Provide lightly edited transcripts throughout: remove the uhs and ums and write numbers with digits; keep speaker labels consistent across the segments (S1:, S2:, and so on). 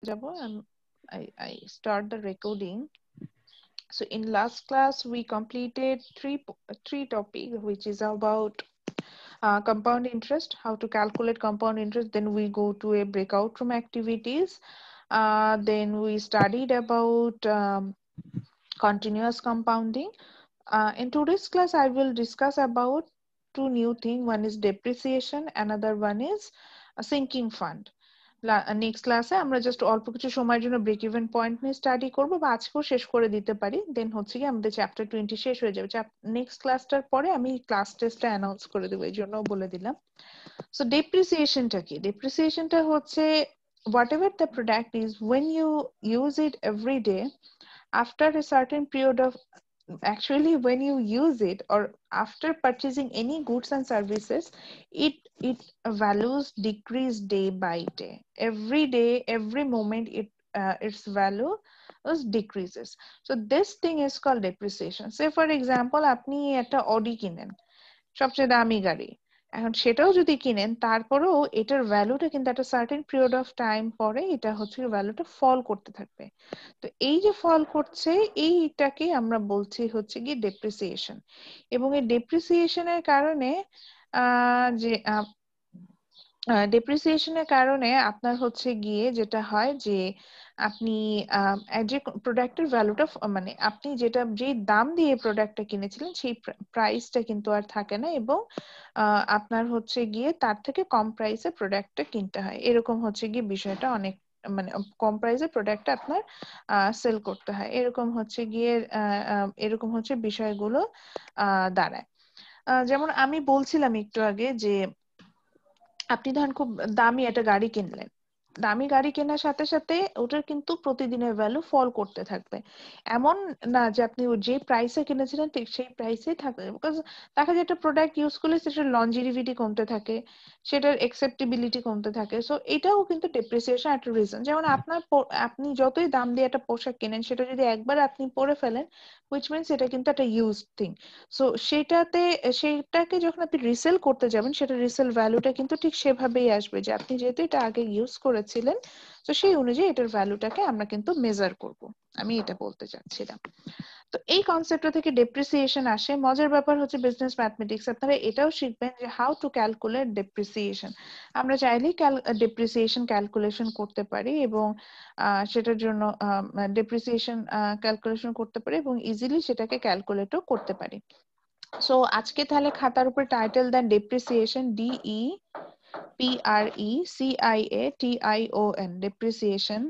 S1: and I start the recording. So in last class we completed three topics, which is about compound interest, how to calculate compound interest. Then we go to a breakout room activities. Then we studied about continuous compounding. In today's class, I will discuss about two new things. One is depreciation, another one is a sinking fund. Next ক্লাসে আমরা just অল্প কিছু সময়ের জন্য break even point নিয়ে study করবো, বা আজকেও শেষ করে দিতে পারি। দেন হচ্ছে কি আমাদের চ্যাপ্টার 20 শেষ হয়ে যাবে। নেক্সট ক্লাসটার পরে আমি ক্লাস টেস্টটা অ্যানাউন্স করে দেবো, এই জন্য বলে দিলাম। সো ডেপ্রিসিয়েশনটা কি? ডেপ্রিসিয়েশনটা হচ্ছে whatever the product is, when you use it every day, after a certain period of actually when you use it or after purchasing any goods and services, it values decrease day by day, every moment its value is decreases. So this thing is called depreciation. Say for example আপনি একটা Audi কিনেন, সবচেয়ে দামি গাড়ি, এখন সেটাও যদি কিনেন তারপরেও এটার ভ্যালুটা কিন্তু একটা সার্টেন পিরিয়ড অফ টাইম পরে এটা হচ্ছে ভ্যালুটা ফল করতে থাকবে। তো এই যে ফল করছে এইটাকে আমরা বলছি হচ্ছে কি ডেপ্রিসিয়েশন। এবং এই ডেপ্রিসিয়েশনের কারণে যে ডেপ্রিসিয়েশনের কারণে আপনার হচ্ছে গিয়ে যেটা হয় যে আপনি যে প্রোডাক্টের ভ্যালুটা মানে আপনি যে দাম দিয়ে প্রোডাক্টটা কিনেছিলেন সেই প্রাইসটা কিন্তু আর থাকে না, এবং আপনার হচ্ছে গিয়ে তার থেকে কম প্রাইসে প্রোডাক্টটা কিনতে হয়। এরকম হচ্ছে গিয়ে বিষয়টা অনেক মানে কম প্রাইসে প্রোডাক্টটা আপনার সেল করতে হয়। এরকম হচ্ছে গিয়ে এরকম হচ্ছে বিষয়গুলো দাঁড়ায়। যেমন আমি বলছিলাম একটু আগে যে আপনি ধরেন খুব দামি একটা গাড়ি কিনলেন, দামি গাড়ি কেনার সাথে সাথে ওটার কিন্তু প্রতিদিনের ভ্যালু ফল করতে থাকবে। এমন না যে আপনি যে প্রাইসে কিনেছিলেন ঠিক সেই প্রাইসেই থাকবে, বিকজ দেখা যায় একটা প্রোডাক্ট ইউজ করলে সেটার লঞ্জিভিটি কমতে থাকে, সেটার অ্যাকসেপ্টেবিলিটি কমতে থাকে। সো এটাও কিন্তু ডেপ্রিসিয়েশন একটা রিজন। যেমন আপনি যতই দাম দিয়ে একটা পোশাক কেনেন, সেটা যদি একবার আপনি পরে ফেলেন, হুইচ মিনস এটা কিন্তু একটা ইউজড থিং। সো সেটাকে যখন আপনি রিসেল করতে যাবেন, সেটা রিসেল ভ্যালুটা কিন্তু ঠিক সেভাবেই আসবে যে আপনি যেহেতু এটা আগে ইউজ করেছিলেন, তো সেই অনুযায়ী এটার ভ্যালুটাকে আমরা কিন্তু মেজার করব। আমি এটা বলতে চাচ্ছিলাম। তো এই কনসেপ্টটা থেকে ডেপ্রিসিয়েশন আসে। মজার ব্যাপার হচ্ছে বিজনেস ম্যাথমেটিক্স আপনারা এটাও শিখবেন যে হাউ টু ক্যালকুলেট ডেপ্রিসিয়েশন। আমরা চাইলেই ডেপ্রিসিয়েশন ক্যালকুলেশন করতে পারি, এবং সেটার জন্য ডেপ্রিসিয়েশন ক্যালকুলেশন করতে পারি এবং ইজিলি সেটাকে ক্যালকুলেটও করতে পারি। সো আজকে তাহলে খাতার উপর টাইটেল দেন depreciation, DEPRECIATION, depreciation,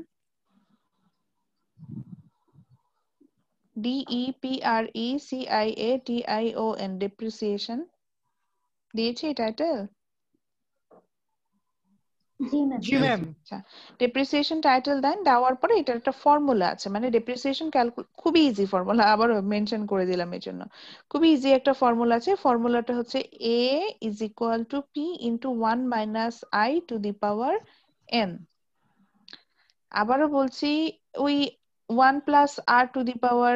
S1: DEPRECIATION, depreciation দিয়েছি টাইটেল?
S2: জি ম্যাম।
S1: আচ্ছা, ডেপ্রিসিয়েশন টাইটেল দেন, দেওয়ার পরে এটার একটা ফর্মুলা আছে, মানে ডেপ্রিসিয়েশন খুবই ইজি ফর্মুলা, আবার মেনশন করে দিলাম এই জন্য। খুবই ইজি একটা ফর্মুলা আছে, ফর্মুলাটা হচ্ছে A is equal to P into 1 minus I to the power n। আবারও বলছি, ওই 1 plus r to the power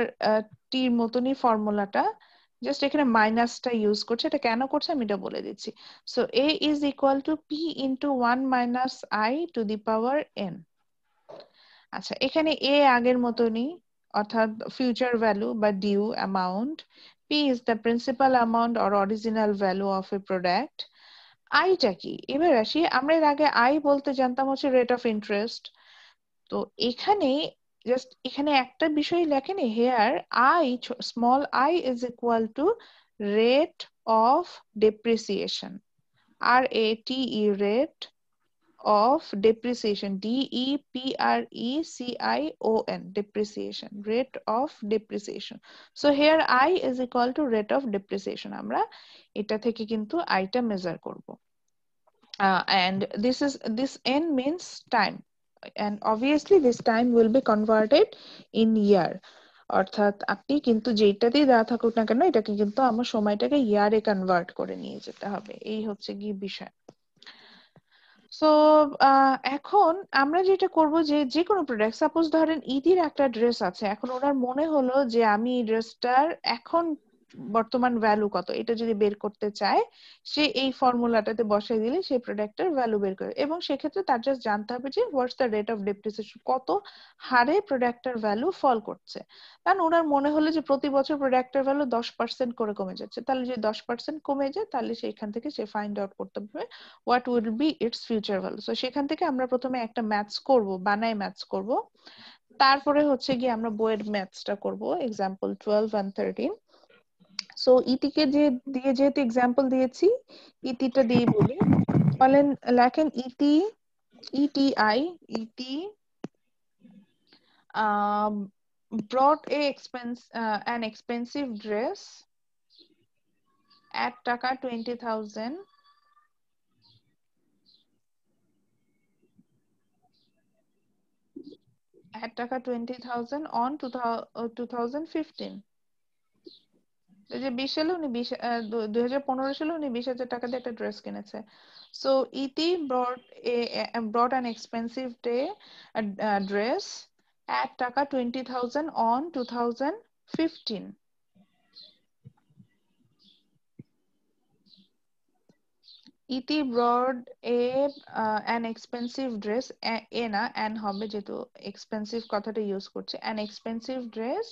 S1: t এর মতনই ফর্মুলাটা, জাস্ট এখানে মাইনাসটা ইউজ করছে। এটা কেন করছে আমি এটা বলে দিচ্ছি। So a is equal to p into 1 minus I to the power n। আচ্ছা, এখানে a আগের মতনই, অর্থাৎ ফিউচার ভ্যালু বা due amount, p is the principal amount or original value of a product। i টা কি? এবার আসি, আমরা এর আগে i বলতে জানতাম হচ্ছে রেট অফ ইন্টারেস্ট। তো এখানে জাস্ট এখানে একটা বিষয় লেখেন, here I small I is equal to rate of depreciation, RATE, rate of depreciation, DEPRECION, depreciation, rate of depreciation. So here I is equal to rate of depreciation, আমরা এটা থেকে কিন্তু I টা মেজার করব। And this n means time, and obviously this time will be converted in year। অর্থাৎ আপনি কিন্তু যেটাতেই দেওয়া থাকুক না কেন, এটাকে কিন্তু আমার সময়টাকে ইয়ারে কনভার্ট করে নিয়ে যেতে হবে, এই হচ্ছে গিয়ে বিষয়। সো এখন আমরা যেটা করব যে কোনো প্রোডাক্ট, সাপোজ ধরেন ইদির একটা ড্রেস আছে, এখন ওনার মনে হলো যে আমি এই ড্রেসটার এখন বর্তমান ভ্যালু কত এটা যদি বের করতে চায়, সে এই ফর্মুলাটাতে বসাই দিলে সেই প্রোডাক্টের ভ্যালু বের করে। এবং সেক্ষেত্রে তার জাস্ট জানতে হবে যে what's the rate of depreciation, কত হারে প্রোডাক্টের ভ্যালু ফল করছে। কারণ ওনার মনে হলো যে প্রতি বছর প্রোডাক্টের ভ্যালু 10% করে কমে যাচ্ছে, তাহলে যদি 10% কমে যায় তাহলে সেখান থেকে সে ফাইন্ড আউট করতে পারবে what will be it's future value. So সেখান থেকে আমরা প্রথমে একটা ম্যাথস করব, বানাই ম্যাথস করব, তারপরে হচ্ছে গিয়ে আমরা বইয়ের ম্যাথসটা করব, এক্সাম্পল 12 and 13। সো ইটিকে যে দিয়ে যেহেতু এক্সাম্পল দিয়েছি, ইটিটা দিয়ে বলি। বলেন, লেখেন ইটি, ইটিআই, it brought an expensive dress at টাকা 20,000 at টাকা 20,000 on 2015। যে 20 সালে উনি 2015 সালে উনি 20,000 টাকা দিয়ে একটা ড্রেস কিনেছে। So it brought an expensive dress at টাকা 20,000 on 2015। ইতি brought an expensive dress, না an হবে যেহেতু expensive কথাটা ইউজ করছে, an expensive dress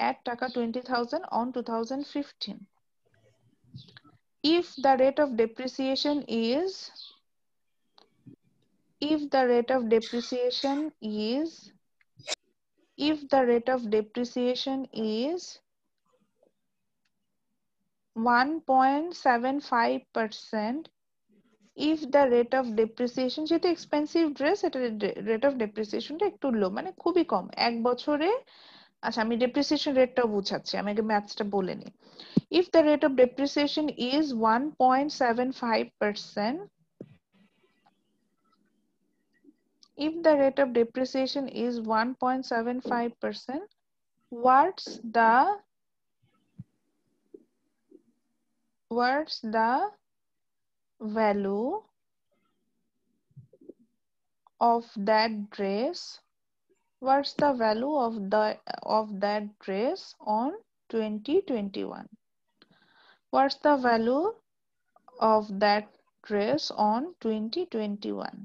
S1: at টাকা 20,000 on 2015। If the rate of depreciation is if the rate of depreciation is 1.75%, if the rate of depreciation, যেহেতু expensive dress, এটা rate of ডেপ্রিসিয়েশনটা একটু লো, মানে খুবই কম, এক বছরে। আচ্ছা, আমি ডেপ্রিসিয়েশন রেটটাও বুঝাচ্ছি, আমি আগে ম্যাথসটা বলে নিই। if the rate of depreciation is 1.75%, if the rate of depreciation is 1.75%, what's the value of that dress, what's the value of that dress on 2021? What's the value of that dress on 2021?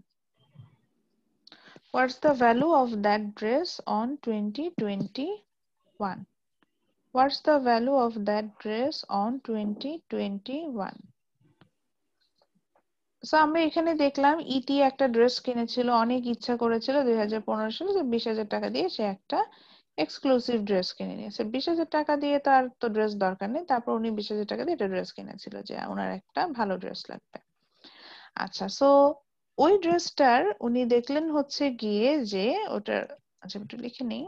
S1: What's the value of that dress on 2021? What's the value of that dress on 2021? So আমরা এখানে দেখলাম ইটি একটা dress কিনেছিল, অনেক ইচ্ছা করেছিল 2015 সালে, যে 20,000 টাকা দিয়ে সে একটা এক্সক্লুসিভ ড্রেস কিনে নিয়েছে। 20,000 টাকা দিয়ে তার তো ড্রেস দরকার নেই, তারপর উনি 20,000 টাকা দিয়ে একটা ড্রেস কিনেছিল যে ওনার একটা ভালো ড্রেস লাগবে। আচ্ছা, সো ওই ড্রেসটার উনি দেখলেন হচ্ছে গিয়ে যে ওটার, আচ্ছা একটু লিখে নেই,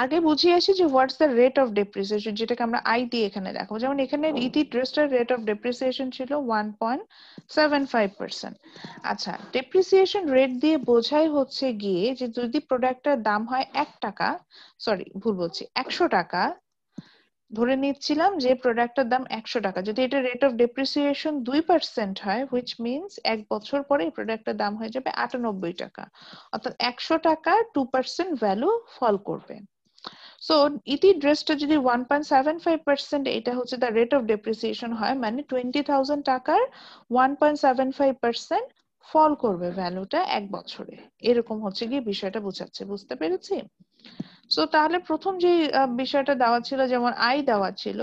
S1: আগে বুঝিয়ে আসি যে what's the rate of depreciation, যেটাকে আমরা আই দিয়ে এখানে দেখাবো। যেমন এখানে ইটি ড্রেসটার রেট অফ ডেপ্রিসিয়েশন ছিল 1.75%। আচ্ছা, ডেপ্রিসিয়েশন রেট দিয়ে বোঝাই হচ্ছে গিয়ে যে যদি প্রোডাক্টের দাম হয় 1 টাকা, সরি ভুল বলছি, 100 টাকা, ধরে নিচ্ছিলাম যে প্রোডাক্টের দাম 100 টাকা, যদি এটা রেট অফ ডেপ্রিসিয়েশন 2% হয়, হুইচ মিনস এক বছর পরে এই প্রোডাক্টের দাম হয়ে যাবে 98 টাকা, অর্থাৎ 100 টাকার 2% ভ্যালু ফল করবে। সো ইতি ড্রেসটা যদি 1.75%, এটা হচ্ছে দ্য রেট অফ ডেপ্রিসিয়েশন হয়, মানে 20,000 টাকার 1.75% ফল করবে ভ্যালুটা এক বছরে, এরকম হচ্ছে গিয়ে বিষয়টা বোঝাচ্ছে। বুঝতে পেরেছি? সো তাহলে প্রথম যে বিষয়টা দেওয়া ছিল, যেমন আই দেওয়া ছিল,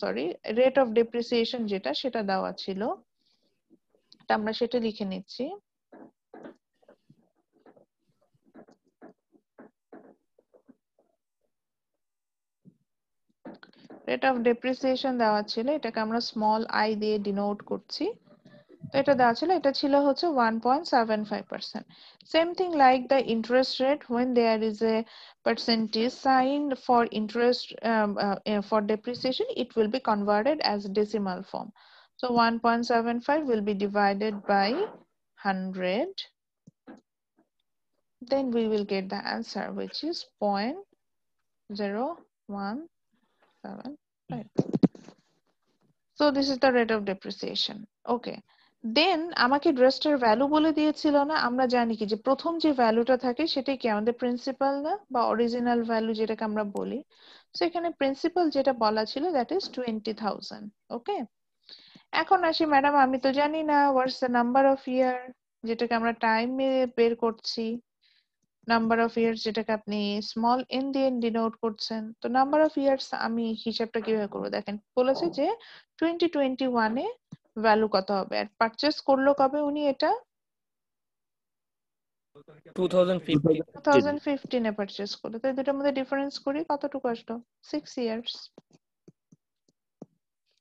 S1: সরি রেট অফ ডেপ্রিসিয়েশন যেটা, সেটা দেওয়া ছিল, তা আমরা সেটা লিখে নিচ্ছি। রেট অফ ডেপ্রিসিয়েশন দেওয়া ছিল, এটাকে আমরা স্মল আই দিয়ে ডিনোট করছি। তো এটা দেওয়া ছিল, এটা ছিল হচ্ছে 1.75%। Same thing like the interest rate, when there is a percentage sign for interest for depreciation, it will be converted as decimal form. So 1.75 will be divided by 100, then we will get the answer, which is 0.0175. So this is the rate of depreciation. Okay. দেন আমাকে ড্রেসটার value বলে দিয়েছিল না, আমরা জানি কি যে প্রথম যে ভ্যালুটা থাকে সেটাই কি আমাদের প্রিন্সিপাল না, বা অরিজিনাল ভ্যালু যেটাকে আমরা বলি। সো এখানে প্রিন্সিপাল যেটা বলা ছিল দ্যাট ইজ 20,000। ওকে, এখন আসি ম্যাডাম, আমি তো জানি না হোয়াটস দ্য নাম্বার অফ ইয়ার, যেটাকে আমরা টাইমে বের করছি। নাম্বার অফ ইয়ার্স যেটাকে আপনি স্মল এন দিয়ে ডিনোট করছেন, তো নাম্বার অফ ইয়ার্স আমি হিসাবটা কিভাবে করবো? দেখেন বলেছে যে 2021-এ ভ্যালু কত হবে, আর পারচেস করলো কবে উনি এটা?
S2: 2015
S1: 2015-এ পারচেস করলো, তো এই দুটোর মধ্যে ডিফারেন্স করি, কতটুকু আসলো? 6 ইয়ার্স,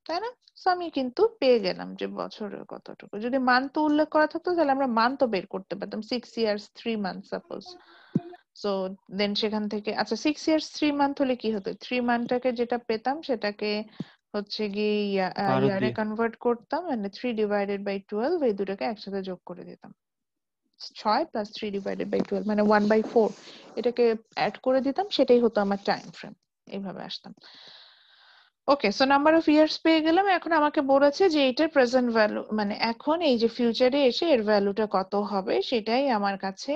S1: তাই না? So আমি কিন্তু পেয়ে গেলাম যে বছরের কতটুকু। যদি মান্থ উল্লেখ করা থাকতো তাহলে আমরা মান্থ বের করতে পারতাম, 6 years 3 month suppose. So then সেখান থেকে আচ্ছা 6 ইয়ার্স 3 মান্থ হলে কি হতো, 3 মান্থটাকে যেটা পেতাম সেটাকে হচ্ছে গিয়ে
S2: বারো
S1: ইয়ারে
S2: দিয়ে
S1: কনভার্ট করতাম, মানে 3/12, এই দুটোকে একসাথে যোগ করে দিতাম। 6 প্লাস 3/12 মানে 1/4, এটাকে অ্যাড করে দিতাম, সেটাই হতো আমার টাইম ফ্রেম। এইভাবে আসতাম। ওকে, সো নাম্বার অফ ইয়ার্স পেয়ে গেলাম। এখন আমাকে বলেছে যে এটার প্রেজেন্ট ভ্যালু, মানে এখন এই যে ফিউচারে এসে এর ভ্যালুটা কত হবে সেটাই আমার কাছে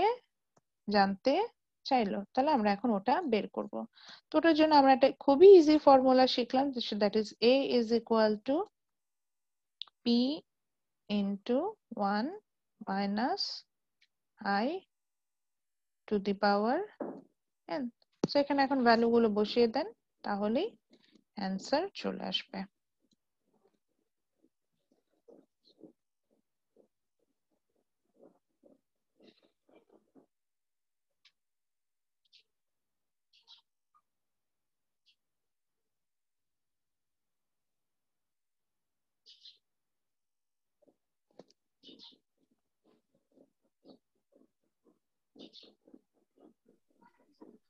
S1: জানতে চাইলো। তাহলে আমরা এখন ওটা বের করব। তো ওটার জন্য আমরা একটা খুবই ইজি ফর্মুলা শিখলাম, that is a is equal two p into 1 minus i to the power n। So এখানে এখন ভ্যালু গুলো বসিয়ে দেন, তাহলেই অ্যান্সার চলে আসবে।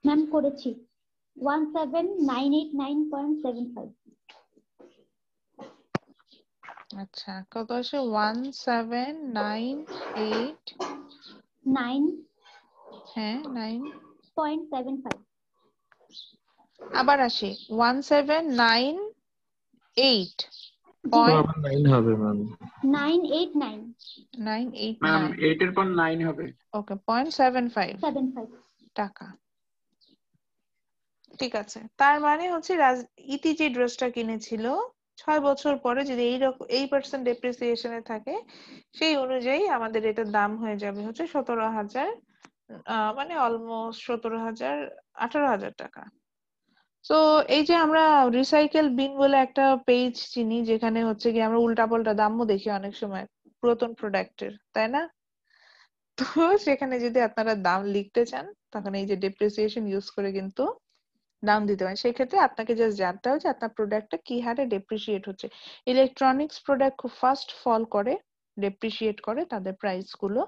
S3: ম্যাম করেছি 17989.75।
S1: আচ্ছা, কত আসে? 1798, হ্যাঁ 9,
S3: 9.75।
S1: আবার আসি 1798
S3: জি
S2: তো
S3: ম্যাম,
S2: আবার 9 হবে ম্যাম।
S3: 989
S4: ম্যাম
S1: 989,
S4: 8 এর পর 9 হবে।
S1: ওকে 0.75
S3: 75।
S1: টাকা। ঠিক আছে, তার মানে হচ্ছে ইতি যে ড্রেসটা কিনেছিল 6 বছর পরে যদি এই পার্সেন্ট ডেপ্রিসিয়েশনে থাকে, সেই অনুযায়ী আমাদের এটার দাম হয়ে যাবে হচ্ছে 17,000, মানে অলমোস্ট 17,000, 18,000 টাকা। তো এই যে আমরা রিসাইকেল বিন বলে একটা পেজ চিনি, যেখানে হচ্ছে কি আমরা উল্টাপাল্টা দামও দেখি অনেক সময় পুরাতন প্রোডাক্টের, তাই না? তো সেখানে যদি আপনারা দাম লিখতে চান, তখন এই যে ডেপ্রিসিয়েশন ইউজ করে কিন্তু দাম দিতে পারেন। সেই ক্ষেত্রে আপনাকে জাস্ট জানতে হবে যে আপনার প্রোডাক্টটা কি হারে ডেপ্রিসিয়েট হচ্ছে। ইলেকট্রনিক্স প্রোডাক্ট খুব ফাস্ট ফল করে, ডেপ্রিসিয়েট করে তাদের প্রাইস গুলো,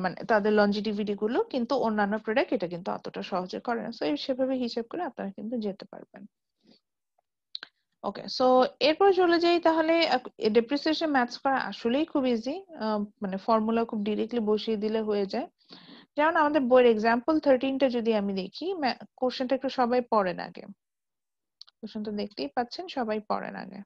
S1: মানে তাদের লঞ্জিটিভিটি গুলো, কিন্তু অন্যান্য প্রোডাক্ট এটা কিন্তু অতটা সহজে করে না। সো সেভাবে হিসেব করে আপনারা কিন্তু যেতে পারবেন। ওকে, সো এরপর চলে যাই তাহলে। ডেপ্রিসিয়েশন ম্যাথস করা আসলেই খুব ইজি, মানে ফর্মুলা খুব ডিরেক্টলি বসিয়ে দিলে হয়ে যায়। যেমন আমাদের বইয়ের এক্সাম্পল 13টা যদি আমি দেখি, কোশ্চেনটা একটু সবাই পড়েন আগে। কোশ্চেনটা দেখতেই পাচ্ছেন, সবাই পড়েন আগে।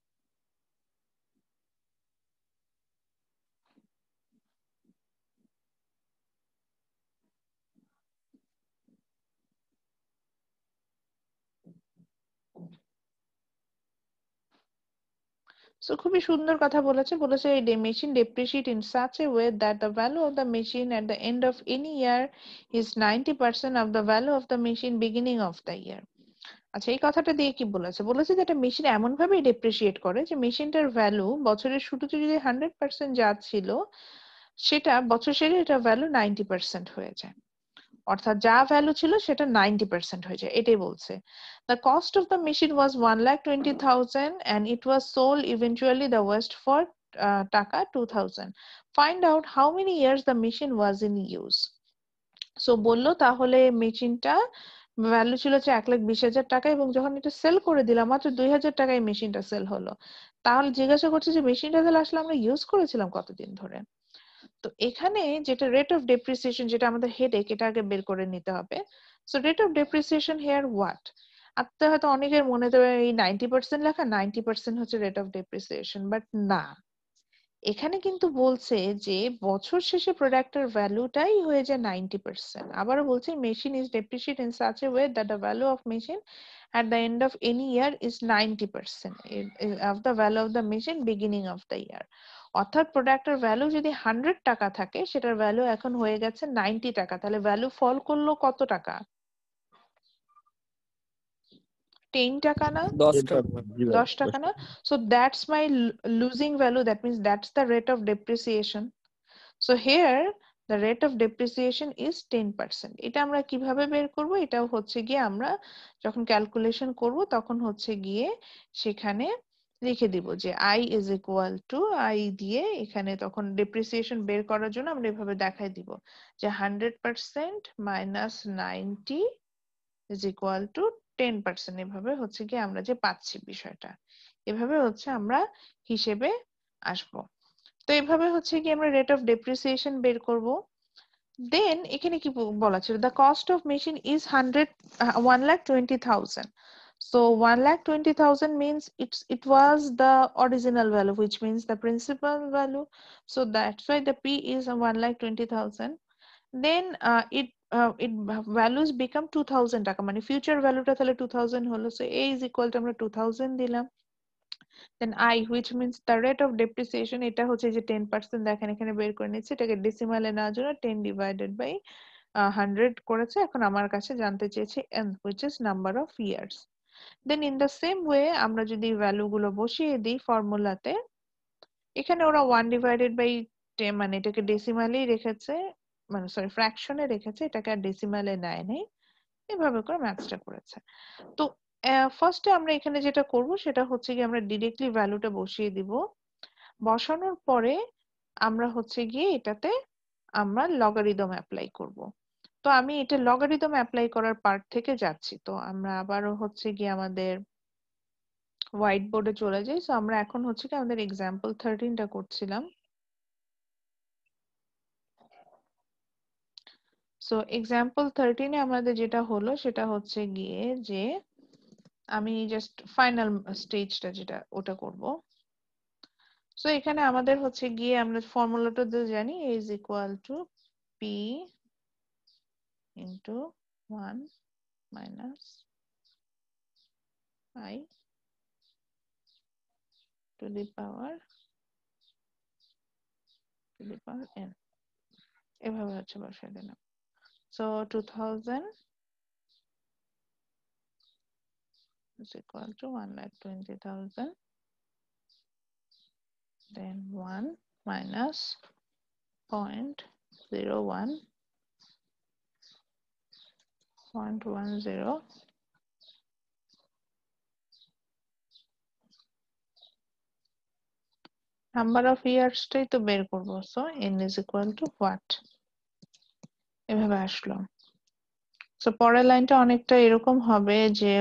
S1: সো খুবই সুন্দর কথা বলেছে, বলেছে এই machine depreciate in such a way that the value of the machine at the end of any year is 90% of the value of the machine beginning of the year। আচ্ছা, এই কথাটা দিয়ে কি বলেছে? বলেছে যে একটা মেশিন এমন ভাবে ডেপ্রিসিয়েট করে যে মেশিনটার ভ্যালু বছরের শুরুতে যদি 100% যা ছিল, সেটা বছর শেষে এটা ভ্যালু 90% হয়ে যায়। অর্থাৎ যা ভ্যালু ছিল সেটা 90% হয়ে যায়, এটাই বলছে। The cost of the machine was 1,20,000 and it was sold eventually the West for টাকা 2,000. Find out how many years the machine was in use. So বললো তাহলে মেশিনটা ভ্যালু ছিল হচ্ছে 1,20,000 টাকা, এবং যখন এটা সেল করে দিলাম মাত্র 2,000 টাকায় মেশিনটা সেল হলো। তাহলে জিজ্ঞাসা করছে যে মেশিনটা তাহলে আসলে আমরা ইউজ করেছিলাম কতদিন ধরে। তো এখানে যেটা রেট অফ ডেপ্রিসিয়েশন, যেটা আমাদের হেডেক, এটা আগে বের করে নিতে হবে। So rate of depreciation here what? আপনার হয়তো অনেকের মনে তো এই 90% লেখা, 90% হচ্ছে রেট অফ ডেপ্রিসিয়েশন, বাট না, এখানে কিন্তু বলছে যে বছর শেষে প্রোডাক্টের ভ্যালুটাই হয়ে যায় 90%। আবারও বলছে machine is depreciate in such a way that the value of machine at the end of any year is 90% of the value of the machine beginning of the year। অর্থাৎ প্রোডাক্টের ভ্যালু যদি 100 টাকা থাকে সেটার ভ্যালু এখন হয়ে গেছে 90 টাকা, তাহলে ভ্যালু ফল করলো কত টাকা? 10 টাকা না?
S2: 10 টাকা।
S1: 10 টাকা না? So that's my losing value, that means that's the rate of depreciation. So here the rate of depreciation is 10%. এটা আমরা কিভাবে বের করব? এটাও হচ্ছে গিয়ে আমরা যখন ক্যালকুলেশন করব তখন হচ্ছে গিয়ে সেখানে লিখে দিব যে i is equal to i দিয়ে এখানে তখন depreciation বের করার জন্য আমরা এভাবে দেখাই দিব যে 100% minus 90 is equal to 10%। এভাবে হচ্ছে গিয়ে আমরা যে পাচ্ছি বিষয়টা, এভাবে হচ্ছে আমরা হিসেবে আসবো। তো এভাবে হচ্ছে কি আমরা রেট অফ ডেপ্রিসিয়েশন বের করব। দেন এখানে কি বলা ছিল, the cost of machine is 1,20,000। So 1,20,000 means it was the original value, which means the principal value. So that's why the P is 1,20,000. Then it values become 2,000 টাকা, মানে future value টা তাহলে 2,000 হলো। So A is equal to আমরা 2,000 দিলাম। Then I, which means the rate of depreciation, এটা হচ্ছে যে 10% দেখেন এখানে বের করে নিচ্ছে, এটাকে ডেসিমালে নেওয়ার জন্য 10 divided by 100 করেছে। এখন আমার কাছে জানতে চেয়েছে n, which is number of years. Then in the same way আমরা যদি ভ্যালু গুলো বসিয়ে দিই ফর্মুলাতে, এখানে ওরা 1 divided by 10 মানে এটাকে ডেসিমালেই রেখেছে, মানে সরি ফ্র্যাকশনে রেখেছে, এটাকে আর ডেসিমালে নেয় নাই, এভাবে করে ম্যাথসটা করেছে। তো ফার্স্টে আমরা এখানে যেটা করব সেটা হচ্ছে কি আমরা ডিরেক্টলি ভ্যালুটা বসিয়ে দিব। বসানোর পরে আমরা হচ্ছে গিয়ে এটাতে আমরা লগারিদম অ্যাপ্লাই করব। তো আমি এটা লগারিদম অ্যাপ্লাই করার পার্ট থেকে যাচ্ছি। তো আমরা আবারও হচ্ছে গিয়ে আমাদের হোয়াইট বোর্ডে চলে যাই। সো আমরা এখন হচ্ছে কি আমাদের এক্সাম্পল 13টা করছিলাম। সো এক্সাম্পল 13 এ আমাদের যেটা হলো সেটা হচ্ছে গিয়ে যে আমি জাস্ট ফাইনাল স্টেজটা যেটা ওটা করব। সো এখানে আমাদের হচ্ছে গিয়ে আমরা ফর্মুলাটা তো জানি, a is equal to p into 1 minus I to the power n, এভাবে হচ্ছে বসাই দিলাম। So 2000 is equal to 1,20,000, then 1 minus 0.01 0.10 number of ইয়ার্সটাই তো বের করবো। So n is equal to what, এভাবে আসলো। সো পরের লাইনটা অনেকটা এরকম হবে যে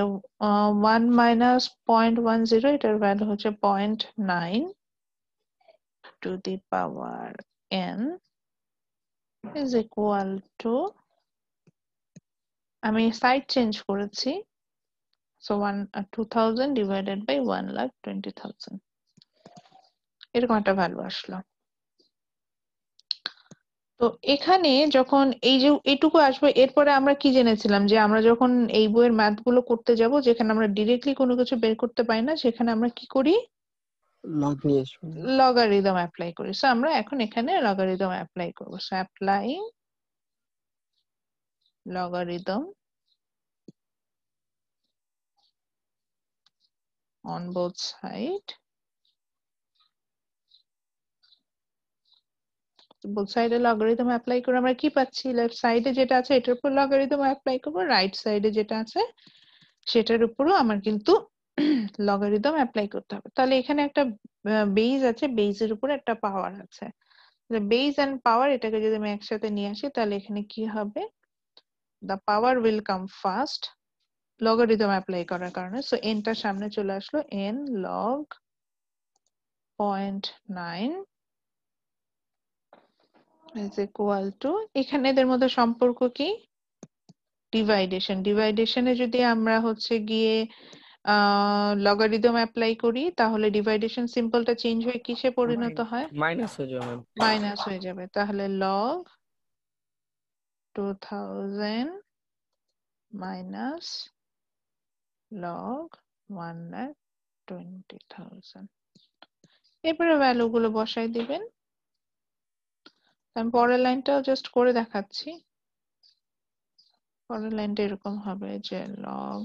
S1: 1 minus 0.10, এটার ভ্যালু হচ্ছে 0.9 to the power n is equal to, আমি সাইড চেঞ্জ করেছি, সো 2000 divided by 1,20,000, এরকম একটা ভ্যালু আসলো। তো এখানে যখন এই যে এইটুকু আসবে, এরপরে আমরা কি জেনেছিলাম যে আমরা যখন এই বইয়ের ম্যাথ গুলো করতে যাব, যেখানে আমরা ডিরেক্টলি কোনো কিছু বের করতে পারি না, সেখানে আমরা কি করি,
S2: লগ নিয়ে আসুন।
S1: লগারিদম অ্যাপ্লাই করি। সো আমরা এখন এখানে লগারিদম অ্যাপ্লাই করব। So applying logarithm on both side, both সাইডে লগারিদম অ্যাপ্লাই করে আমরা কি পাচ্ছি, লেফট সাইডে যেটা আছে এটার উপর লগারিদম অ্যাপ্লাই করব, রাইট সাইডে যেটা আছে সেটার উপরও আমার কিন্তু লগারিদম অ্যাপ্লাই করতে হবে। তাহলে এখানে একটা বেজ আছে, বেজের উপর একটা পাওয়ার আছে, বেজ এন্ড পাওয়ার এটাকে যদি আমি একসাথে নিয়ে আসি তাহলে এখানে কি হবে, the power will come first logarithm apply করার কারণে। সো n টা সামনে চলে আসলো, n log 0.9 is equal to, এখানে এদের মধ্যে সম্পর্ক কি, ডিভাইডেশন। ডিভাইডেশনে যদি আমরা হচ্ছে গিয়ে লগারিদম অ্যাপ্লাই করি তাহলে ডিভাইডেশন সিম্বলটা চেঞ্জ হয়ে কিসে পরিণত হয়?
S2: মাইনাস হয়ে যাবে ম্যাম।
S1: মাইনাস হয়ে যাবে। তাহলে log 2000 মাইনাস log 1,20,000। এরপরে ভ্যালু গুলো বসাই দিবেন। আমি পরের লাইনটাও জাস্ট করে দেখাচ্ছি। পরের লাইনটা এরকম হবে যে log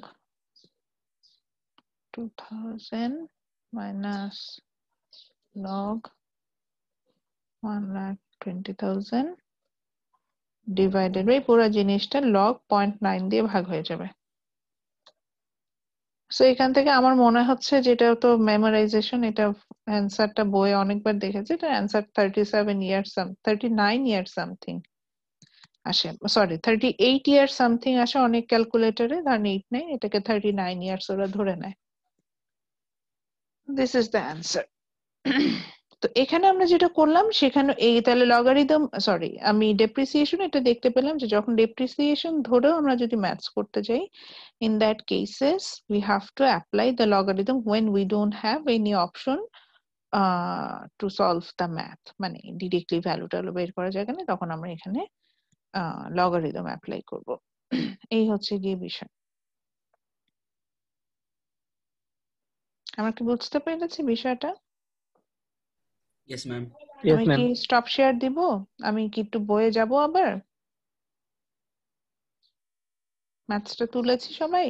S1: 2000 minus log 1,20,000 divided by পুরো জিনিসটা log 0.9 দিয়ে ভাগ হয়ে যাবে। সো এখান থেকে আমার মনে হচ্ছে যেটা তো মেমোরাইজেশন, এটা অ্যান্সারটা বইয়ে অনেকবার দেখেছি, এটা অ্যান্সার 37 ইয়ার্স 39 ইয়ার্স সামথিং আসে, সরি 38 ইয়ার্স সামথিং আসে অনেক ক্যালকুলেটরে, ধরেন 8-9, এটাকে 39 ইয়ার্স ওরা ধরে নেয়। This is the answer. তো এখানে আমরা যেটা করলাম সেখানে এই তাহলে লগারিদম, সরি আমি ডেপ্রিসিয়েশন এটা দেখতে পেলাম যে যখন ডেপ্রিসিয়েশন ধরেও আমরা যদি ম্যাথস করতে যাই, in that cases we have to apply the logarithm when we don't have any option to solve the math, মানে ডিরেক্টলি ভ্যালুটা বের করা যায় না, তখন আমরা এখানে লগারিদম অ্যাপ্লাই করব। এই হচ্ছে গিয়ে বিষয়। আমরা কি বুঝতে পেরেছি বিষয়টা?
S5: Yes, ma'am.
S2: Yes,
S1: আমি কি
S2: ma'am.
S1: স্টপ শেয়ার দিব? আমি কি একটু বইয়ে যাব আবার? ম্যাথসটা তুলেছি সবাই?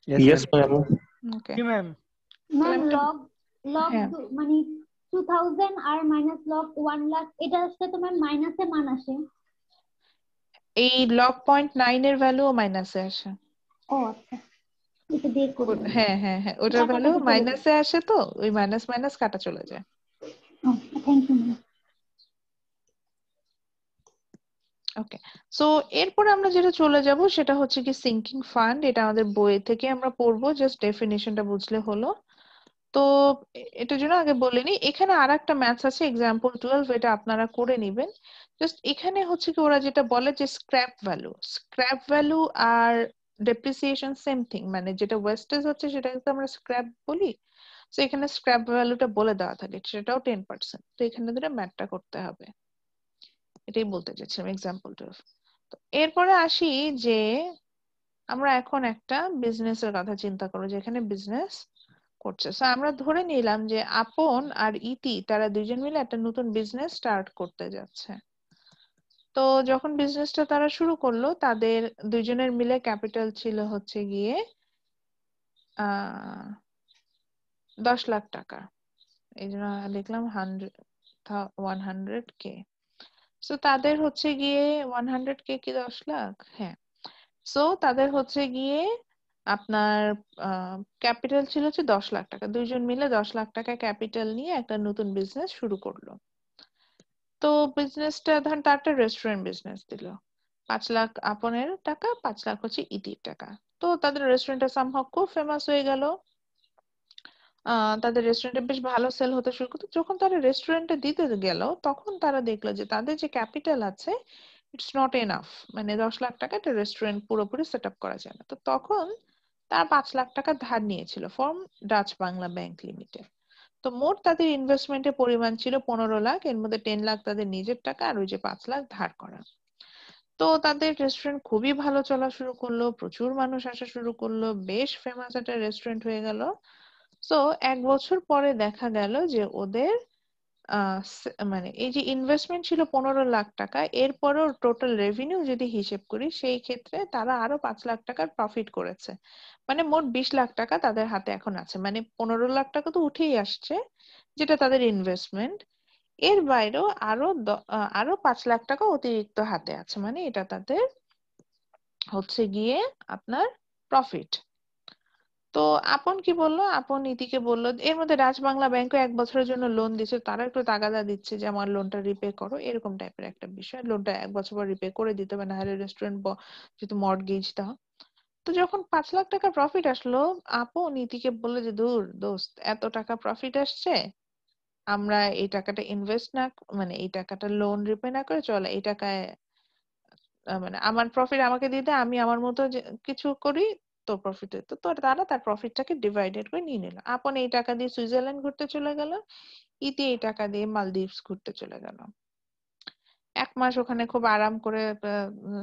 S2: Yes, ma'am.
S1: Okay
S6: ma'am
S3: ma'am
S1: আমি একটু-
S3: লগ
S1: হ্যাঁ।
S3: মানে 2000 আর মাইনাস লগ 1 লাখ, এটা আসলে তো ম্যাম মাইনাসে মান আসে।
S1: এই log 0.9 এর ভ্যালুও মাইনাসে আসে।
S3: ও আচ্ছা, এটা দিয়ে করি।
S1: হ্যাঁ হ্যাঁ হ্যাঁ, ওটার ভ্যালু
S3: কাটাকাটি চলে
S1: মাইনাসে আসে, তো ওই মাইনাস মাইনাস কাটা চলে যায়।
S3: Thank you ma'am.
S1: Okay, so এরপরে আমরা যেটা চলে যাব সেটা হচ্ছে কি সিঙ্কিং ফান্ড। এটা আমাদের বই থেকে আমরা পড়বো, জাস্ট ডেফিনিশনটা বুঝলে হলো। তো এটার জন্য আগে বলে নিই, এখানে আর একটা ম্যাথস আছে এক্সাম্পল 12, এটা আপনারা করে নিবেন। জাস্ট এখানে হচ্ছে কি ওরা যেটা বলে যে স্ক্র্যাপ ভ্যালু আর ডেপ্রিসিয়েশন সেম থিং, মানে যেটা ওয়েস্টেজ হচ্ছে সেটাকে তো আমরা স্ক্র্যাপ বলি। তো এখানে স্ক্র্যাপ ভ্যালুটা বলে দেওয়া থাকে, সেটাও 10%। তো এখানে ধরে ম্যাথটা করতে হবে, এটাই বলতে চাচ্ছিলাম এক্সাম্পল 12। তো এরপরে আসি যে আমরা এখন একটা বিজনেসের কথা চিন্তা করবো, যেখানে বিজনেস করছে। সো আমরা ধরে নিলাম যে আপন আর ইতি তারা দুইজন মিলে একটা নতুন বিজনেস স্টার্ট করতে যাচ্ছে। তো যখন বিজনেসটা তারা শুরু করলো, তাদের দুইজনের মিলে ক্যাপিটাল ছিল হচ্ছে গিয়ে 10 লাখ টাকা। এই জন্য লিখলাম 100K। সো তাদের হচ্ছে গিয়ে 100K কি 10 লাখ? হ্যাঁ। সো তাদের হচ্ছে গিয়ে আপনার ক্যাপিটাল ছিল হচ্ছে 10 লাখ টাকা। দুইজন মিলে 10 লাখ টাকা ক্যাপিটাল নিয়ে একটা নতুন বিজনেস শুরু করলো। তো বিজনেসটা ধরেন তার একটা রেস্টুরেন্ট বিজনেস দিল, 5 লাখ আপনের টাকা, 5 লাখ হচ্ছে ইতির টাকা। তো তাদের রেস্টুরেন্টটা সামহাউ খুব ফেমাস হয়ে গেল। তাদের রেস্টুরেন্টে বেশ ভালো সেল হতে শুরু করতো। যখন তারা রেস্টুরেন্টে দিতে গেল, তখন তারা দেখলো যে তাদের যে ক্যাপিটাল আছে ইটস নট এনাফ, মানে 10 লাখ টাকা একটা রেস্টুরেন্ট পুরোপুরি সেট আপ করা যায় না। তো তখন তারা 5 লাখ টাকা ধার নিয়েছিল from Dutch Bangla bank limited. তো মোট তাদের ইনভেস্টমেন্টের পরিমাণ ছিল 15 লাখ, এর মধ্যে 10 লাখ তাদের নিজের টাকা আর ওই যে 5 লাখ ধার করা। তো তাদের রেস্টুরেন্ট খুবই ভালো চলা শুরু করলো, প্রচুর মানুষ আসা শুরু করলো, বেশ ফেমাস একটা রেস্টুরেন্ট হয়ে গেল। সো 1 বছর পরে দেখা গেল যে ওদের মানে এই যে ইনভেস্টমেন্ট ছিল 15 লাখ টাকা, এরপরও টোটাল রেভিনিউ যদি হিসেব করি সেই ক্ষেত্রে তারা আরো 5 লাখ টাকার প্রফিট করেছে। মানে মোট 20 লাখ টাকা তাদের হাতে এখন আছে, মানে 15 লাখ টাকা তো উঠেই আসছে যেটা তাদের ইনভেস্টমেন্ট, এর বাইরেও আরো 5 লাখ টাকা অতিরিক্ত হাতে আছে, মানে এটা তাদের হচ্ছে গিয়ে আপনার প্রফিট। তো আপন কি বললো, আপন নীতিকে বললো, এর মধ্যে রাজ বাংলা ব্যাংকও 1 বছরের জন্য লোন দিচ্ছে, তারা একটু তাগাদা দিচ্ছে যে আমার লোনটা রিপে করো, এরকম টাইপের একটা বিষয়। লোনটা 1 বছর পর রিপে করে দিতে হবে, না হলে রেস্টুরেন্ট যেহেতু মর্টগেজ দাও। তো যখন 5 লাখ টাকা প্রফিট আসলো, আপন নীতিকে বললো যে দূর দোস্ত, এত টাকা প্রফিট আসছে, আমরা এই টাকাটা ইনভেস্ট না, মানে এই টাকাটা লোন রিপে না করে চলে এই টাকায় মানে আমার প্রফিট আমাকে দিতে, আমি আমার মতো কিছু করি, তোর প্রফিট হতো, তো তারা তার প্রফিটটাকে ডিভাইডেড করে নিয়ে নিল। আপন এই টাকা দিয়ে সুইজারল্যান্ড ঘুরতে চলে গেল, ইতি এই টাকা দিয়ে মালদ্বীপস ঘুরতে চলে গেল। 1 মাস ওখানে খুব আরাম করে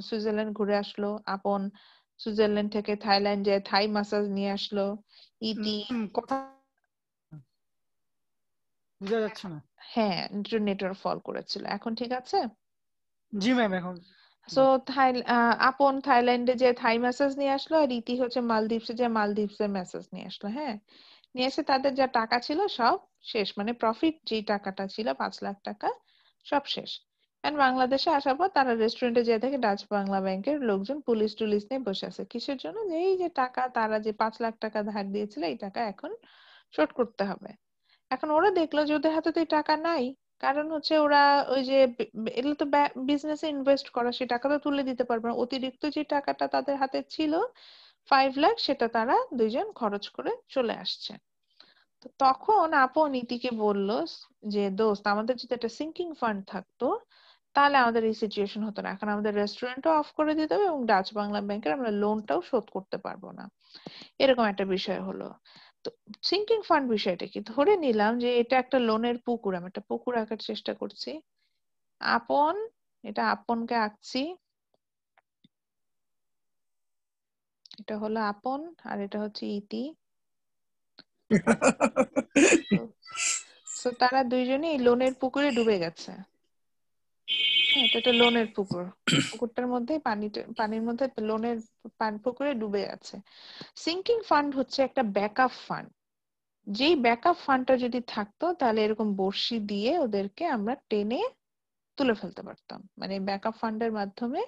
S1: সুইজারল্যান্ড ঘুরে আসলো। আপন সুইজারল্যান্ড থেকে থাইল্যান্ড যায় থাই মাসাজ নিয়ে আসলো। ইতি
S6: কথা বোঝা যাচ্ছে না।
S1: হ্যাঁ, নেটওয়ার্ক ফল করেছিল। এখন ঠিক আছে?
S6: জি ম্যাম, এখন
S1: সো আপন থাইল্যান্ডে যে থাই ম্যাসাজ নিয়ে আসলো, আর রীতি হচ্ছে মালদ্বীপসে যে মালদ্বীপসের ম্যাসাজ নিয়ে আসলো। হ্যাঁ, নিয়ে এসে তাদের যা টাকা ছিল সব শেষ, মানে প্রফিট যে টাকাটা ছিল 5 লাখ টাকা সব শেষ। এন্ড বাংলাদেশে আসার পর তারা রেস্টুরেন্টে যেয়ে দেখে ডাচ বাংলা ব্যাংকের লোকজন পুলিশ টুলিশ নিয়ে বসে আছে। কিসের জন্য? যে এই যে টাকা তারা যে 5 লাখ টাকা ধার দিয়েছিল এই টাকা এখন শোধ করতে হবে। এখন ওরা দেখলো যে ওদের হাতে তো এই টাকা নাই, কারণ হচ্ছে ওরা ওই যে এগুলো তো বিজনেসে ইনভেস্ট করা, সেই টাকা তো তুলে দিতে পারবে না। অতিরিক্ত যে টাকাটা তাদের হাতে ছিল 5 লাখ, সেটা তারা দুইজন খরচ করে চলে আসছে। তো তখন আপন নীতিকে বলল যে দোস্ত, আমাদের যদি একটা সিঙ্কিং ফান্ড থাকতো তাহলে আমাদের এই সিচুয়েশন হতো না। এখন আমাদের রেস্টুরেন্টও অফ করে দিতে হবে এবং ডাচ বাংলা ব্যাংকের আমরা লোনটাও শোধ করতে পারবো না, এরকম একটা বিষয় হলো। তো সিঙ্কিং ফান্ড বিষয়টা কি, ধরে নিলাম যে এটা একটা লোনের পুকুর, আমি একটা পুকুর আঁকার চেষ্টা করছি। আপন, এটা আপনকে আঁকছি, এটা হলো আপন আর এটা হচ্ছে ইতি। তো তারা দুইজনই এই লোনের পুকুরে ডুবে গেছে। হ্যাঁ, এটা একটা লোনের পুকুর, পুকুরটার মধ্যে পানির মধ্যে লোনের পুকুরে ডুবে আছে। সিঙ্কিং ফান্ড হচ্ছে একটা ব্যাকআপ ফান্ড। যেই ব্যাকআপ ফান্ডটা যদি থাকতো তাহলে এরকম বড়শি দিয়ে ওদেরকে আমরা টেনে তুলে ফেলতে পারতাম, মানে ব্যাকআপ ফান্ডের মাধ্যমে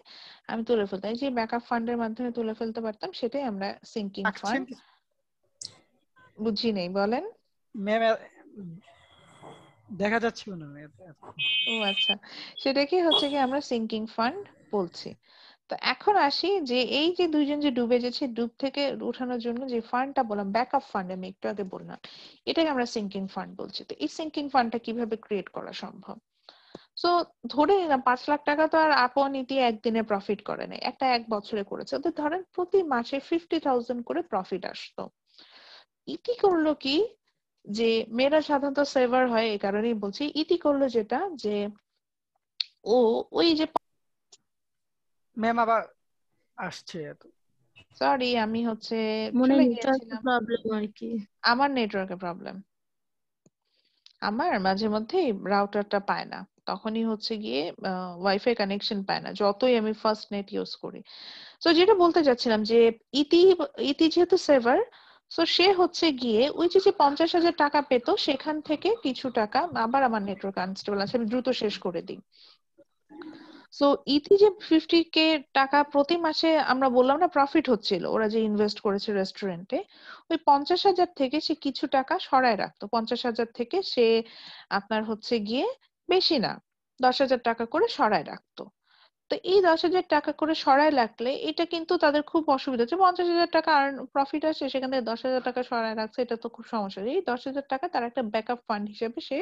S1: আমি তুলে ফেলতাম। এই যে ব্যাকআপ ফান্ডের মাধ্যমে তুলে ফেলতে পারতাম সেটাই আমরা সিঙ্কিং ফান্ড। বুঝি নেই, বলেন।
S6: ম্যাম দেখা যাচ্ছিল না।
S1: ও আচ্ছা, সেটাকে হচ্ছে কি আমরা সিঙ্কিং ফান্ড বলছি। তো এখন আসি যে এই যে দুইজন যে ডুবে যাচ্ছে, ডুব থেকে উঠানোর জন্য যে ফান্ডটা বললাম ব্যাকআপ ফান্ড, আমি একটু আগে বললাম, এটাকে আমরা সিঙ্কিং ফান্ড বলছি। তো এই সিঙ্কিং ফান্ডটা কিভাবে ক্রিয়েট করা সম্ভব? সো ধরে নিলাম 5 লাখ টাকা তো আর আপন ইতি একদিনে প্রফিট করে নাই, একটা 1 বছরে করেছে। ওদের ধরেন প্রতি মাসে 50,000 করে প্রফিট আসতো। ইতি করলো কি, যে মেয়েরা সাধারণত সেভার হয় এই কারণেই বলছি, ইতি করলো যেটা যে ও ওই যে
S6: ম্যাম আবার আসছে এত।
S1: সরি আমি হচ্ছে
S7: মনে
S1: চলে
S7: নেটওয়ার্ক
S1: গিয়েছিলাম,
S7: প্রবলেম আর কি।
S1: আমার নেটওয়ার্কের প্রবলেম। আমার মাঝে মধ্যে রাউটারটা পায় না, তখনই হচ্ছে গিয়ে ওয়াইফাই কানেকশন পায় না যতই আমি ফার্স্ট নেট ইউজ করি। তো যেটা বলতে চাচ্ছিলাম যে ইতি ইতি যেহেতু সেভার, সো সে হচ্ছে গিয়ে ওই যে 50,000 টাকা পেত সেখান থেকে কিছু টাকা, আবার আমার নেটওয়ার্ক আনস্টেবল আছে, আমি দ্রুত শেষ করে দিই। সো ইতি যে 50K টাকা প্রতি মাসে আমরা বললাম না প্রফিট হচ্ছিল, ওরা যে ইনভেস্ট করেছে রেস্টুরেন্টে, ওই 50,000 থেকে সে কিছু টাকা সরায় রাখতো। 50,000 থেকে সে আপনার হচ্ছে গিয়ে বেশি না 10,000 টাকা করে সরায় রাখতো। তো এই 10,000 টাকা করে সরায় রাখলে এটা কিন্তু তাদের খুব অসুবিধা হচ্ছে। 50,000 টাকা প্রফিট আসছে, সেখান থেকে 10,000 টাকা সরায় রাখছে, এটা তো খুব সমস্যা। এই 10,000 টাকা তার একটা ব্যাকআপ ফান্ড হিসেবে সে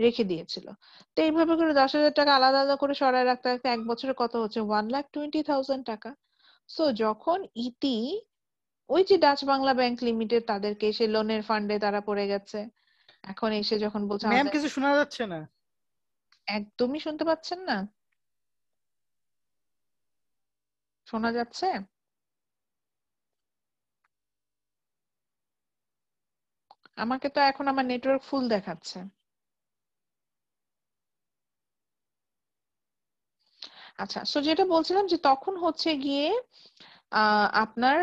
S1: রেখে দিয়েছিল। তো এইভাবে করে 10,000 টাকা আলাদা আলাদা করে সরায় রাখতে রাখতে 1 বছরে কত হচ্ছে 1,20,000 টাকা। সো যখন ইতি ওই যে ডাচ বাংলা ব্যাংক লিমিটেড তাদেরকে এসে লোনের ফান্ডে তারা পড়ে গেছে, এখন এসে যখন বলছে
S6: ম্যাম
S1: আমাদের,
S6: কিছু শোনা যাচ্ছে না।
S1: একদমই শুনতে পাচ্ছেন না? শোনা যাচ্ছে? আমাকে তো এখন আমার নেটওয়ার্ক ফুল দেখাচ্ছে। আচ্ছা, সো যেটা বলছিলাম যে তখন হচ্ছে গিয়ে আপনার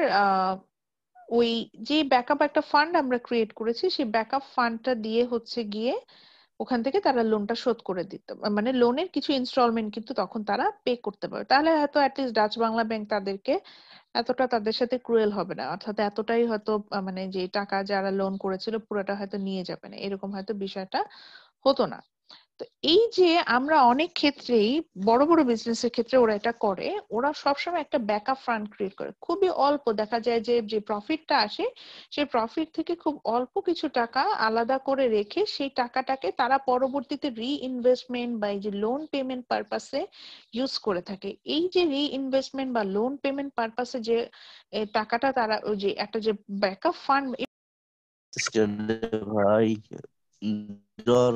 S1: ওই যে ব্যাকআপ একটা ফান্ড আমরা ক্রিয়েট করেছি, সেই ব্যাকআপ ফান্ডটা দিয়ে হচ্ছে গিয়ে ওখান থেকে তারা লোনটা শোধ করে দিত, মানে লোনের কিছু ইনস্টলমেন্ট কিন্তু তখন তারা পে করতে পারবে। তাহলে হয়তো অ্যাটলিস্ট ডাচ বাংলা ব্যাংক তাদেরকে এতটা তাদের সাথে ক্রুয়েল হবে না, অর্থাৎ এতটাই হয়তো মানে যে টাকা যারা লোন করেছিল পুরোটা হয়তো নিয়ে যাবে না, এরকম হয়তো বিষয়টা হতো না। তো এই যে আমরা অনেক ক্ষেত্রেই বড় বড় বিজনেসের ক্ষেত্রে ওরা এটা করে, ওরা সবসময় একটা ব্যাকআপ ফান্ড ক্রিয়েট করে। খুবই অল্প দেখা যায় যে প্রফিটটা আসে সেই প্রফিট থেকে খুব অল্প কিছু টাকা আলাদা করে রেখে সেই টাকাটাকে তারা পরবর্তীতে রিইনভেস্টমেন্ট বা এই যে লোন পেমেন্ট পারপাসে ইউজ করে থাকে। এই যে রিইনভেস্টমেন্ট বা লোন পেমেন্ট পারপাসে যে টাকাটা তারা ওই যে একটা যে ব্যাকআপ ফান্ড,
S7: ভাই জ্বর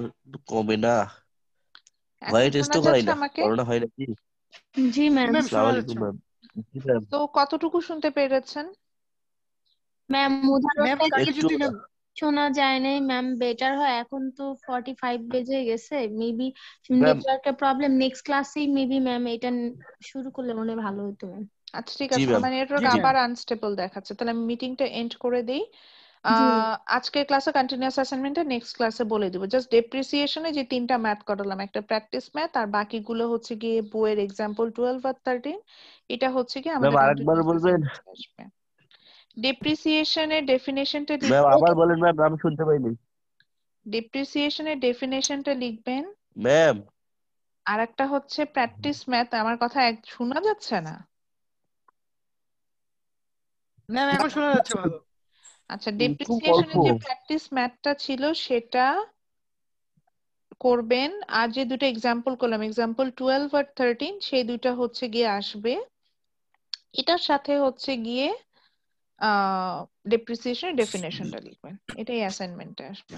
S7: কমে না,
S1: এখন
S7: ভয়
S1: শোনা
S7: টেস্টও করাই
S1: যাচ্ছে
S7: না,
S1: আমাকে?
S7: করোনা হয় নাকি?
S8: জি ম্যাম।
S6: ম্যাম
S7: আসসালামু
S6: শোনা
S7: আলাইকুম
S6: যাচ্ছে
S7: ম্যাম। জি ম্যাম।
S1: তো কতটুকু শুনতে পেরেছেন?
S8: ম্যাম
S6: ম্যাম
S8: উদাহরণটা
S6: কাকে
S7: একটু
S6: যদি ম্যাম
S8: শোনা যায় নাই ম্যাম। বেটার হয়, এখন তো 45 বেজে গেছে, মেবি
S7: ম্যাম
S8: নেটওয়ার্কের প্রবলেম। নেক্সট ক্লাসেই মেবি ম্যাম এটা শুরু করলে মনে হয় ভালো হতো ম্যাম।
S1: আচ্ছা ঠিক
S7: জি
S1: আছে,
S7: ম্যাম।
S1: আমার নেটওয়ার্ক
S6: জি ম্যাম
S1: আবার আনস্টেবল দেখাচ্ছে, তাহলে আমি মিটিংটা এন্ড করে দেই।
S8: জি
S1: আজকের ক্লাসে কন্টিনিউয়াস অ্যাসাইনমেন্টটা নেক্সট ক্লাসে বলে দিব। জাস্ট ডেপ্রিসিয়েশনে যে 3টা ম্যাথ করালাম, একটা প্র্যাকটিস ম্যাথ আর বাকিগুলো হচ্ছে গিয়ে বইয়ের এক্সাম্পল 12 আর 13। এটা হচ্ছে গিয়ে
S7: ম্যাম
S1: আমাদের
S7: আরেকবার
S1: কন্টিনিউয়াস
S7: বলবেন?
S1: অ্যাসাইনমেন্টে আসবে। ডেপ্রিসিয়েশনের ডেফিনেশনটা
S7: ম্যাম
S1: লিখবেন।
S7: আবার বলেন ম্যাম, আমি শুনতে পাইনি।
S1: ডেপ্রিসিয়েশনের ডেফিনেশনটা লিখবেন।
S7: ম্যাম
S1: আর একটা হচ্ছে প্র্যাকটিস ম্যাথ। আমার কথা শোনা যাচ্ছে না?
S6: ম্যাম এখন শোনা যাচ্ছে ভালো।
S1: আচ্ছা,
S7: খুব অল্প।
S1: ডেপ্রিসিয়েশনের যে প্র্যাকটিস ম্যাথটা ছিল সেটা করবেন। আর যে দুটো এক্সাম্পল করলাম, এক্সাম্পল 12 আর 13, সেই দুটো হচ্ছে গিয়ে আসবে। এটার সাথে হচ্ছে গিয়ে ডেপ্রিসিয়েশনের ডেফিনেশনটা লিখবেন। এটাই অ্যাসাইনমেন্টে আসবে।